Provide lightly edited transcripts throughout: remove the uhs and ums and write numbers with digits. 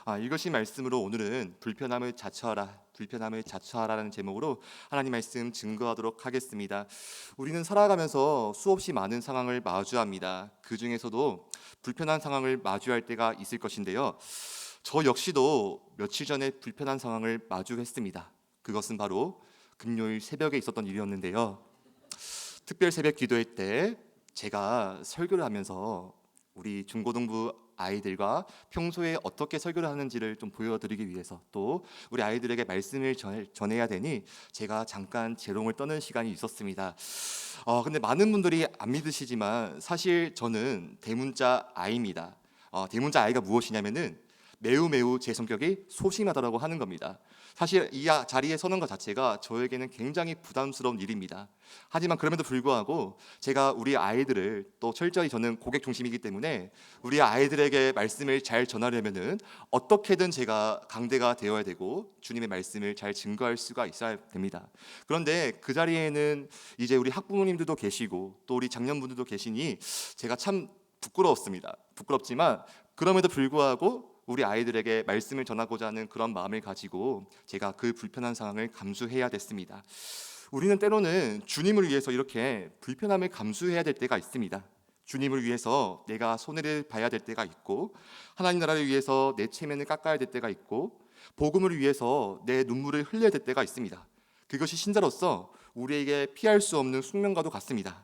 읽으신 말씀으로 오늘은 불편함을 자처하라는 제목으로 하나님 말씀 증거하도록 하겠습니다. 우리는 살아가면서 수없이 많은 상황을 마주합니다. 그 중에서도 불편한 상황을 마주할 때가 있을 것인데요. 저 역시도 며칠 전에 불편한 상황을 마주했습니다. 그것은 바로 금요일 새벽에 있었던 일이었는데요. 특별 새벽 기도회 때 제가 설교를 하면서 우리 중고등부 아이들과 평소에 어떻게 설교를 하는지를 좀 보여드리기 위해서, 또 우리 아이들에게 말씀을 전해야 되니 제가 잠깐 재롱을 떠는 시간이 있었습니다. 근데 많은 분들이 안 믿으시지만 사실 저는 대문자 아이입니다. 대문자 아이가 무엇이냐면은 매우 제 성격이 소심하다라고 하는 겁니다. 사실 이 자리에 서는 것 자체가 저에게는 굉장히 부담스러운 일입니다. 하지만 그럼에도 불구하고 제가 우리 아이들을, 또 철저히 저는 고객 중심이기 때문에 우리 아이들에게 말씀을 잘 전하려면은 어떻게든 제가 강대가 되어야 되고 주님의 말씀을 잘 증거할 수가 있어야 됩니다. 그런데 그 자리에는 이제 우리 학부모님들도 계시고 또 우리 장년분들도 계시니 제가 참 부끄러웠습니다. 부끄럽지만 그럼에도 불구하고 우리 아이들에게 말씀을 전하고자 하는 그런 마음을 가지고 제가 그 불편한 상황을 감수해야 됐습니다. 우리는 때로는 주님을 위해서 이렇게 불편함을 감수해야 될 때가 있습니다. 주님을 위해서 내가 손해를 봐야 될 때가 있고, 하나님 나라를 위해서 내 체면을 깎아야 될 때가 있고, 복음을 위해서 내 눈물을 흘려야 될 때가 있습니다. 그것이 신자로서 우리에게 피할 수 없는 숙명과도 같습니다.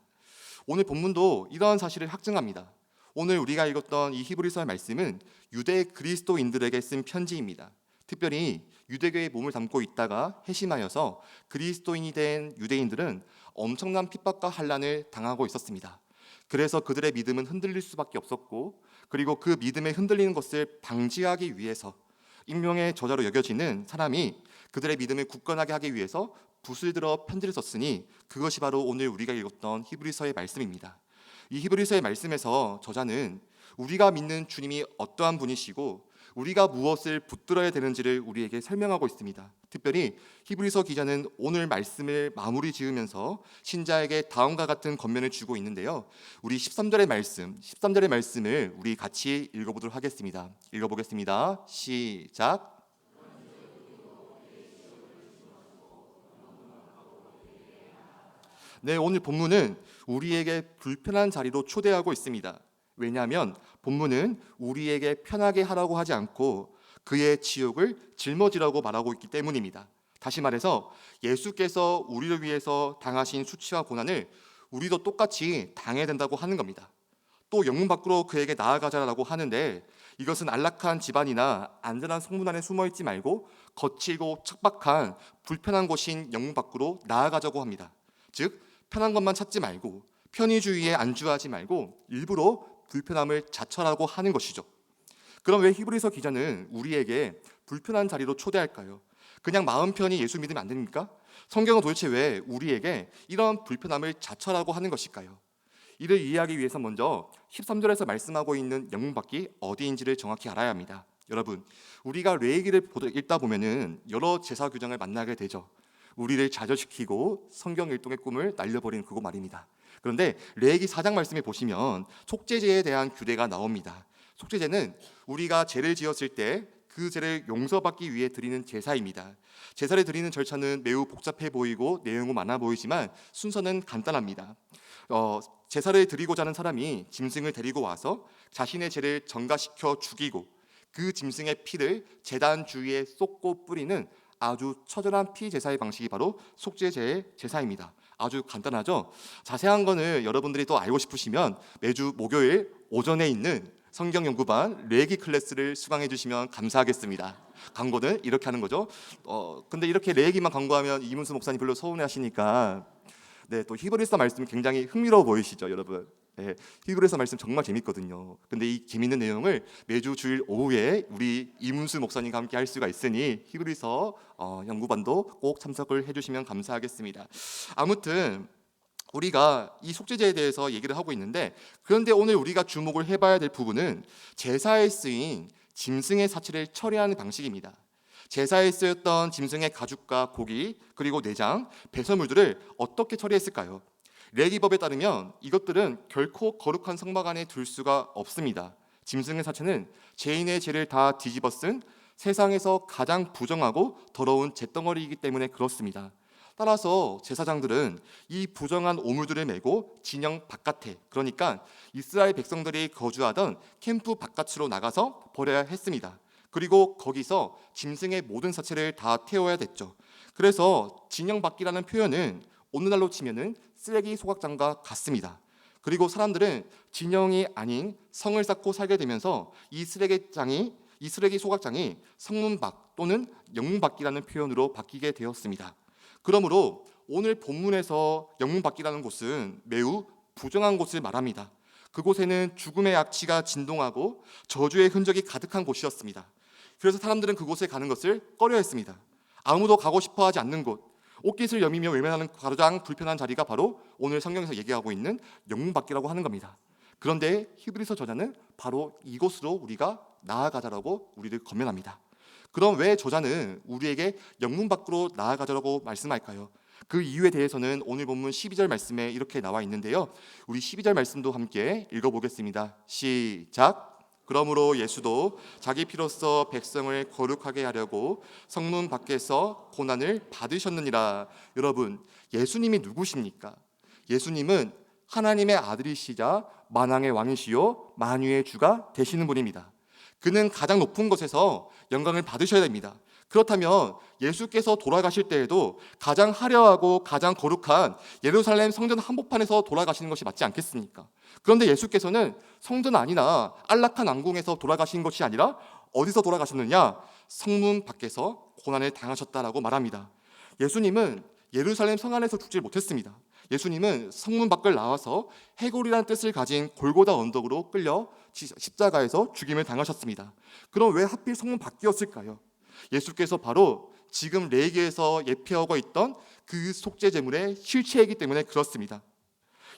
오늘 본문도 이러한 사실을 확증합니다. 오늘 우리가 읽었던 이 히브리서 말씀은 유대 그리스도인들에게 쓴 편지입니다. 특별히 유대교의 몸을 담고 있다가 회심하여서 그리스도인이 된 유대인들은 엄청난 핍박과 환난을 당하고 있었습니다. 그래서 그들의 믿음은 흔들릴 수밖에 없었고, 그리고 그 믿음에 흔들리는 것을 방지하기 위해서 익명의 저자로 여겨지는 사람이 그들의 믿음을 굳건하게 하기 위해서 붓을 들어 편지를 썼으니 그것이 바로 오늘 우리가 읽었던 히브리서의 말씀입니다. 이 히브리서의 말씀에서 저자는 우리가 믿는 주님이 어떠한 분이시고 우리가 무엇을 붙들어야 되는지를 우리에게 설명하고 있습니다. 특별히 히브리서 기자는 오늘 말씀을 마무리 지으면서 신자에게 다음과 같은 권면을 주고 있는데요. 우리 13절의 말씀을 우리 같이 읽어보도록 하겠습니다. 읽어보겠습니다. 시작. 네, 오늘 본문은 우리에게 불편한 자리로 초대하고 있습니다. 왜냐하면 본문은 우리에게 편하게 하라고 하지 않고 그의 지옥을 짊어지라고 말하고 있기 때문입니다. 다시 말해서 예수께서 우리를 위해서 당하신 수치와 고난을 우리도 똑같이 당해야 된다고 하는 겁니다. 또 영문 밖으로 그에게 나아가자라고 하는데, 이것은 안락한 집안이나 안전한 성문 안에 숨어 있지 말고 거칠고 척박한 불편한 곳인 영문 밖으로 나아가자고 합니다. 즉 편한 것만 찾지 말고 편의주의에 안주하지 말고 일부러 불편함을 자처하라고 하는 것이죠. 그럼 왜 히브리서 기자는 우리에게 불편한 자리로 초대할까요? 그냥 마음 편히 예수 믿으면 안 됩니까? 성경은 도대체 왜 우리에게 이런 불편함을 자처하라고 하는 것일까요? 이를 이해하기 위해서 먼저 13절에서 말씀하고 있는 영문밖이 어디인지를 정확히 알아야 합니다. 여러분, 우리가 레위기를 읽다 보면은 여러 제사 규정을 만나게 되죠. 우리를 좌절시키고 성경 일동의 꿈을 날려버리는 그거 말입니다. 그런데 레위기 4장 말씀에 보시면 속죄제에 대한 규례가 나옵니다. 속죄제는 우리가 죄를 지었을 때 그 죄를 용서받기 위해 드리는 제사입니다. 제사를 드리는 절차는 매우 복잡해 보이고 내용은 많아 보이지만 순서는 간단합니다. 제사를 드리고자 하는 사람이 짐승을 데리고 와서 자신의 죄를 전가시켜 죽이고 그 짐승의 피를 제단 주위에 쏟고 뿌리는 아주 처절한 피 제사의 방식이 바로 속죄제의 제사입니다. 아주 간단하죠. 자세한 거는 여러분들이 또 알고 싶으시면 매주 목요일 오전에 있는 성경 연구반 레기 클래스를 수강해 주시면 감사하겠습니다. 광고는 이렇게 하는 거죠. 근데 이렇게 레기만 광고하면 이문수 목사님 별로 서운해하시니까 또 히브리서 말씀 굉장히 흥미로워 보이시죠, 여러분? 네, 히브리서 말씀 정말 재밌거든요. 근데 이 재밌는 내용을 매주 주일 오후에 우리 이문수 목사님과 함께 할 수가 있으니 히브리서 연구반도 꼭 참석을 해주시면 감사하겠습니다. 아무튼 우리가 이 속죄제에 대해서 얘기를 하고 있는데, 그런데 오늘 우리가 주목을 해봐야 될 부분은 제사에 쓰인 짐승의 사체를 처리하는 방식입니다. 제사에 쓰였던 짐승의 가죽과 고기, 그리고 내장, 배설물들을 어떻게 처리했을까요? 레위기법에 따르면 이것들은 결코 거룩한 성막 안에 둘 수가 없습니다. 짐승의 사체는 죄인의 죄를 다 뒤집어 쓴 세상에서 가장 부정하고 더러운 잿덩어리이기 때문에 그렇습니다. 따라서 제사장들은 이 부정한 오물들을 메고 진영 바깥에, 그러니까 이스라엘 백성들이 거주하던 캠프 바깥으로 나가서 버려야 했습니다. 그리고 거기서 짐승의 모든 사체를 다 태워야 됐죠. 그래서 진영 밖이라는 표현은 오늘날로 치면은 쓰레기 소각장과 같습니다. 그리고 사람들은 진영이 아닌 성을 쌓고 살게 되면서 이 쓰레기 소각장이 성문 밖 또는 영문 밖이라는 표현으로 바뀌게 되었습니다. 그러므로 오늘 본문에서 영문 밖이라는 곳은 매우 부정한 곳을 말합니다. 그곳에는 죽음의 악취가 진동하고 저주의 흔적이 가득한 곳이었습니다. 그래서 사람들은 그곳에 가는 것을 꺼려했습니다. 아무도 가고 싶어하지 않는 곳, 옷깃을 여미며 외면하는 가장 불편한 자리가 바로 오늘 성경에서 얘기하고 있는 영문 밖이라고 하는 겁니다. 그런데 히브리서 저자는 바로 이곳으로 우리가 나아가자라고 우리를 권면합니다. 그럼 왜 저자는 우리에게 영문 밖으로 나아가자라고 말씀할까요? 그 이유에 대해서는 오늘 본문 12절 말씀에 이렇게 나와 있는데요. 우리 12절 말씀도 함께 읽어보겠습니다. 시작. 그러므로 예수도 자기 피로써 백성을 거룩하게 하려고 성문 밖에서 고난을 받으셨느니라. 여러분, 예수님이 누구십니까? 예수님은 하나님의 아들이시자 만왕의 왕이시요 만유의 주가 되시는 분입니다. 그는 가장 높은 곳에서 영광을 받으셔야 됩니다. 그렇다면 예수께서 돌아가실 때에도 가장 화려하고 가장 거룩한 예루살렘 성전 한복판에서 돌아가시는 것이 맞지 않겠습니까? 그런데 예수께서는 성전 안이나 안락한 왕궁에서 돌아가신 것이 아니라 어디서 돌아가셨느냐? 성문 밖에서 고난을 당하셨다라고 말합니다. 예수님은 예루살렘 성 안에서 죽지 못했습니다. 예수님은 성문 밖을 나와서 해골이라는 뜻을 가진 골고다 언덕으로 끌려 십자가에서 죽임을 당하셨습니다. 그럼 왜 하필 성문 밖이었을까요? 예수께서 바로 지금 레위기에서 예표하고 있던 그 속죄 제물의 실체이기 때문에 그렇습니다.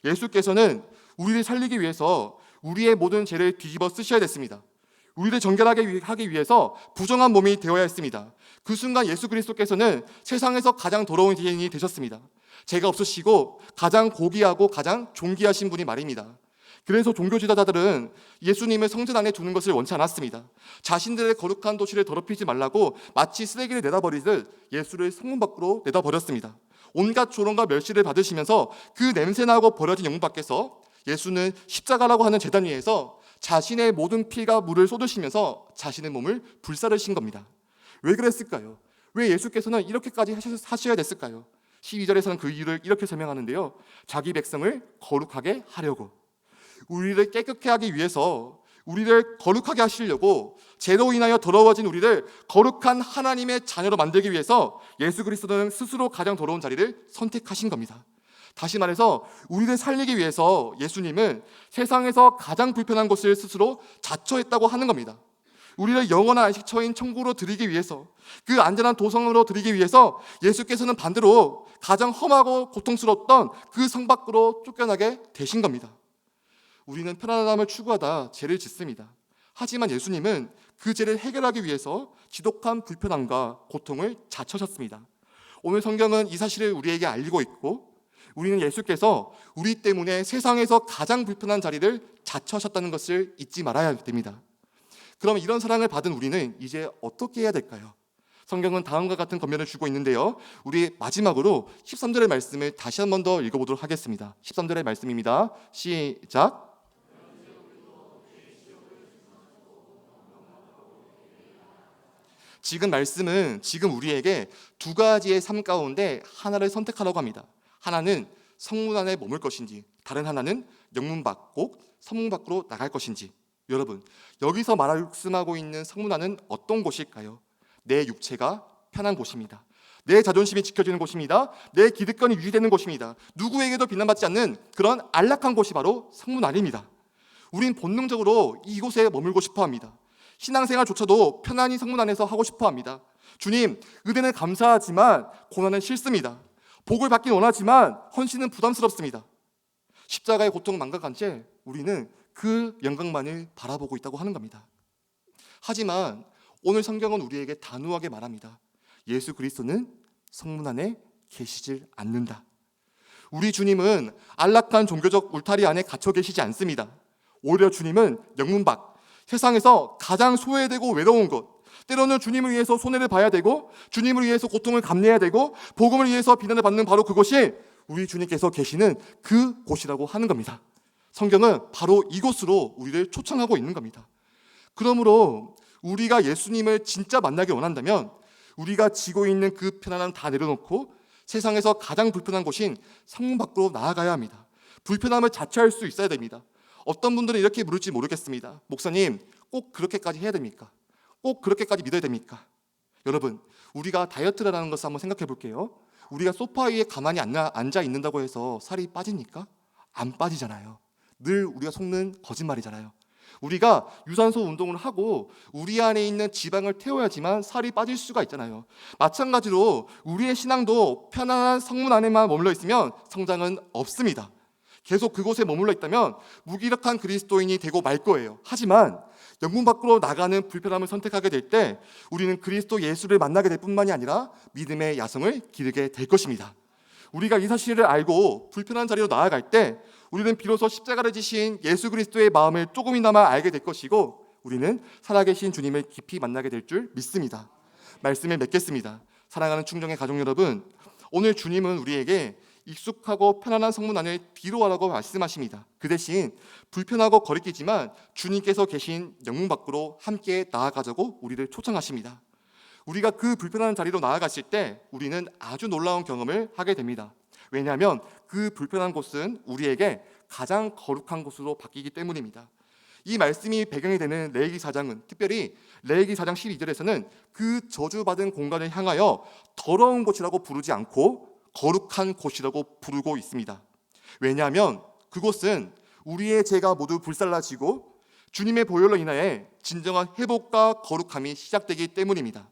예수께서는 우리를 살리기 위해서 우리의 모든 죄를 뒤집어 쓰셔야 됐습니다. 우리를 정결하게 하기 위해서 부정한 몸이 되어야 했습니다. 그 순간 예수 그리스도께서는 세상에서 가장 더러운 죄인이 되셨습니다. 죄가 없으시고 가장 고귀하고 가장 존귀하신 분이 말입니다. 그래서 종교 지도자들은 예수님을 성전 안에 두는 것을 원치 않았습니다. 자신들의 거룩한 도시를 더럽히지 말라고 마치 쓰레기를 내다버리듯 예수를 성문 밖으로 내다버렸습니다. 온갖 조롱과 멸시를 받으시면서 그 냄새나고 버려진 영문 밖에서 예수는 십자가라고 하는 제단 위에서 자신의 모든 피가 물을 쏟으시면서 자신의 몸을 불사르신 겁니다. 왜 그랬을까요? 왜 예수께서는 이렇게까지 하셔야 됐을까요? 12절에서는 그 이유를 이렇게 설명하는데요. 자기 백성을 거룩하게 하려고, 우리를 깨끗게 하기 위해서, 우리를 거룩하게 하시려고, 죄로 인하여 더러워진 우리를 거룩한 하나님의 자녀로 만들기 위해서 예수 그리스도는 스스로 가장 더러운 자리를 선택하신 겁니다. 다시 말해서 우리를 살리기 위해서 예수님은 세상에서 가장 불편한 곳을 스스로 자처했다고 하는 겁니다. 우리를 영원한 안식처인 천국으로 드리기 위해서, 그 안전한 도성으로 드리기 위해서 예수께서는 반대로 가장 험하고 고통스러웠던 그 성 밖으로 쫓겨나게 되신 겁니다. 우리는 편안함을 추구하다 죄를 짓습니다. 하지만 예수님은 그 죄를 해결하기 위해서 지독한 불편함과 고통을 자처하셨습니다. 오늘 성경은 이 사실을 우리에게 알리고 있고, 우리는 예수께서 우리 때문에 세상에서 가장 불편한 자리를 자처하셨다는 것을 잊지 말아야 됩니다. 그럼 이런 사랑을 받은 우리는 이제 어떻게 해야 될까요? 성경은 다음과 같은 권면을 주고 있는데요. 우리 마지막으로 13절의 말씀을 다시 한 번 더 읽어보도록 하겠습니다. 13절의 말씀입니다. 시작. 지금 말씀은 지금 우리에게 두 가지의 삶 가운데 하나를 선택하라고 합니다. 하나는 성문 안에 머물 것인지, 다른 하나는 영문 밖, 곧 성문 밖으로 나갈 것인지. 여러분, 여기서 말씀하고 있는 성문 안은 어떤 곳일까요? 내 육체가 편한 곳입니다. 내 자존심이 지켜지는 곳입니다. 내 기득권이 유지되는 곳입니다. 누구에게도 비난받지 않는 그런 안락한 곳이 바로 성문 안입니다. 우린 본능적으로 이곳에 머물고 싶어합니다. 신앙생활조차도 편안히 성문 안에서 하고 싶어합니다. 주님, 은혜는 감사하지만 고난은 싫습니다. 복을 받긴 원하지만 헌신은 부담스럽습니다. 십자가의 고통을 망각한 채 우리는 그 영광만을 바라보고 있다고 하는 겁니다. 하지만 오늘 성경은 우리에게 단호하게 말합니다. 예수 그리스도는 성문 안에 계시질 않는다. 우리 주님은 안락한 종교적 울타리 안에 갇혀 계시지 않습니다. 오히려 주님은 영문 밖, 세상에서 가장 소외되고 외로운 것, 때로는 주님을 위해서 손해를 봐야 되고 주님을 위해서 고통을 감내해야 되고 복음을 위해서 비난을 받는 바로 그곳이 우리 주님께서 계시는 그 곳이라고 하는 겁니다. 성경은 바로 이곳으로 우리를 초청하고 있는 겁니다. 그러므로 우리가 예수님을 진짜 만나기 원한다면 우리가 지고 있는 그 편안함 다 내려놓고 세상에서 가장 불편한 곳인 성문 밖으로 나아가야 합니다. 불편함을 자처할 수 있어야 됩니다. 어떤 분들은 이렇게 물을지 모르겠습니다. 목사님, 꼭 그렇게까지 해야 됩니까? 꼭 그렇게까지 믿어야 됩니까? 여러분, 우리가 다이어트라는 것을 한번 생각해 볼게요. 우리가 소파 위에 가만히 앉아 있는다고 해서 살이 빠집니까? 안 빠지잖아요. 늘 우리가 속는 거짓말이잖아요. 우리가 유산소 운동을 하고 우리 안에 있는 지방을 태워야지만 살이 빠질 수가 있잖아요. 마찬가지로 우리의 신앙도 편안한 성문 안에만 머물러 있으면 성장은 없습니다. 계속 그곳에 머물러 있다면 무기력한 그리스도인이 되고 말 거예요. 하지만 영문 밖으로 나가는 불편함을 선택하게 될 때 우리는 그리스도 예수를 만나게 될 뿐만이 아니라 믿음의 야성을 기르게 될 것입니다. 우리가 이 사실을 알고 불편한 자리로 나아갈 때 우리는 비로소 십자가를 지신 예수 그리스도의 마음을 조금이나마 알게 될 것이고 우리는 살아계신 주님을 깊이 만나게 될 줄 믿습니다. 말씀을 맺겠습니다. 사랑하는 충정의 가족 여러분, 오늘 주님은 우리에게 익숙하고 편안한 성문 안을 뒤로 가라고 말씀하십니다. 그 대신 불편하고 거리끼지만 주님께서 계신 영문 밖으로 함께 나아가자고 우리를 초청하십니다. 우리가 그 불편한 자리로 나아갔을 때 우리는 아주 놀라운 경험을 하게 됩니다. 왜냐하면 그 불편한 곳은 우리에게 가장 거룩한 곳으로 바뀌기 때문입니다. 이 말씀이 배경이 되는 레위기 4장은 특별히 레위기 4장 12절에서는 그 저주받은 공간을 향하여 더러운 곳이라고 부르지 않고 거룩한 곳이라고 부르고 있습니다. 왜냐하면 그곳은 우리의 죄가 모두 불살라지고 주님의 보혈로 인하여 진정한 회복과 거룩함이 시작되기 때문입니다.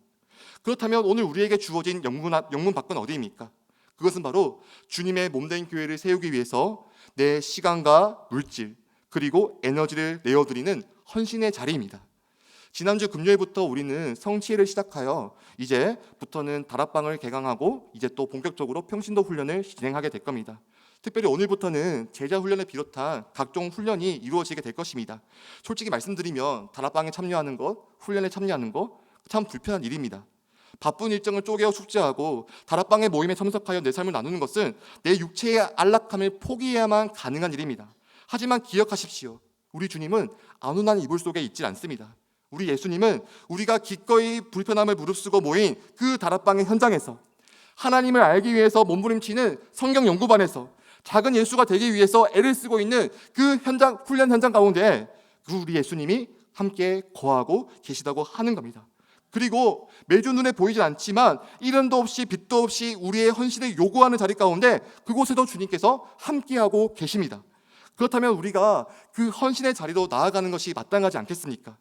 그렇다면 오늘 우리에게 주어진 영문 밖은 어디입니까? 그것은 바로 주님의 몸된 교회를 세우기 위해서 내 시간과 물질 그리고 에너지를 내어드리는 헌신의 자리입니다. 지난주 금요일부터 우리는 성취회를 시작하여 이제부터는 다락방을 개강하고 이제 또 본격적으로 평신도 훈련을 진행하게 될 겁니다. 특별히 오늘부터는 제자 훈련을 비롯한 각종 훈련이 이루어지게 될 것입니다. 솔직히 말씀드리면 다락방에 참여하는 것, 훈련에 참여하는 것 참 불편한 일입니다. 바쁜 일정을 쪼개어 숙제하고 다락방의 모임에 참석하여 내 삶을 나누는 것은 내 육체의 안락함을 포기해야만 가능한 일입니다. 하지만 기억하십시오. 우리 주님은 안온한 이불 속에 있지 않습니다. 우리 예수님은 우리가 기꺼이 불편함을 무릅쓰고 모인 그 다락방의 현장에서 하나님을 알기 위해서 몸부림치는 성경 연구반에서 작은 예수가 되기 위해서 애를 쓰고 있는 그 훈련 현장 가운데 그 우리 예수님이 함께 거하고 계시다고 하는 겁니다. 그리고 매주 눈에 보이진 않지만 이름도 없이 빛도 없이 우리의 헌신을 요구하는 자리 가운데 그곳에도 주님께서 함께하고 계십니다. 그렇다면 우리가 그 헌신의 자리로 나아가는 것이 마땅하지 않겠습니까?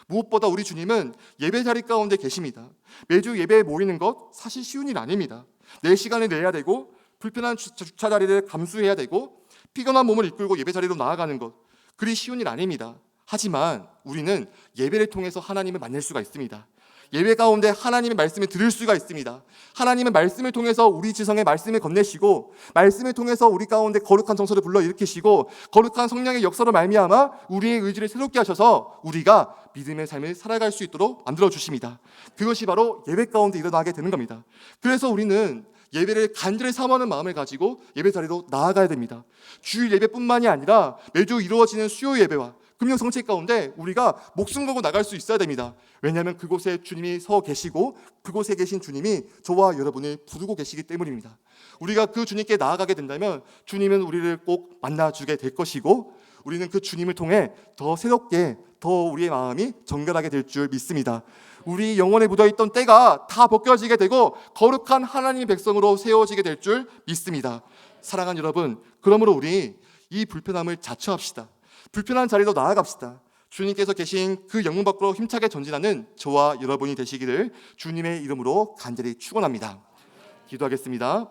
무엇보다 우리 주님은 예배 자리 가운데 계십니다. 매주 예배에 모이는 것 사실 쉬운 일 아닙니다. 내 시간을 내야 되고 불편한 주차 자리를 감수해야 되고 피곤한 몸을 이끌고 예배 자리로 나아가는 것 그리 쉬운 일 아닙니다. 하지만 우리는 예배를 통해서 하나님을 만날 수가 있습니다. 예배 가운데 하나님의 말씀을 들을 수가 있습니다. 하나님은 말씀을 통해서 우리 지성에 말씀을 건네시고 말씀을 통해서 우리 가운데 거룩한 정서를 불러일으키시고 거룩한 성령의 역사로 말미암아 우리의 의지를 새롭게 하셔서 우리가 믿음의 삶을 살아갈 수 있도록 만들어주십니다. 그것이 바로 예배 가운데 일어나게 되는 겁니다. 그래서 우리는 예배를 간절히 사모하는 마음을 가지고 예배 자리로 나아가야 됩니다. 주일 예배뿐만이 아니라 매주 이루어지는 수요 예배와 금요 성체 가운데 우리가 목숨 걸고 나갈 수 있어야 됩니다. 왜냐하면 그곳에 주님이 서 계시고 그곳에 계신 주님이 저와 여러분을 부르고 계시기 때문입니다. 우리가 그 주님께 나아가게 된다면 주님은 우리를 꼭 만나주게 될 것이고 우리는 그 주님을 통해 더 새롭게 더 우리의 마음이 정결하게 될 줄 믿습니다. 우리 영혼에 묻어있던 때가 다 벗겨지게 되고 거룩한 하나님의 백성으로 세워지게 될 줄 믿습니다. 사랑하는 여러분, 그러므로 우리 이 불편함을 자처합시다. 불편한 자리로 나아갑시다. 주님께서 계신 그 영문 밖으로 힘차게 전진하는 저와 여러분이 되시기를 주님의 이름으로 간절히 축원합니다. 기도하겠습니다.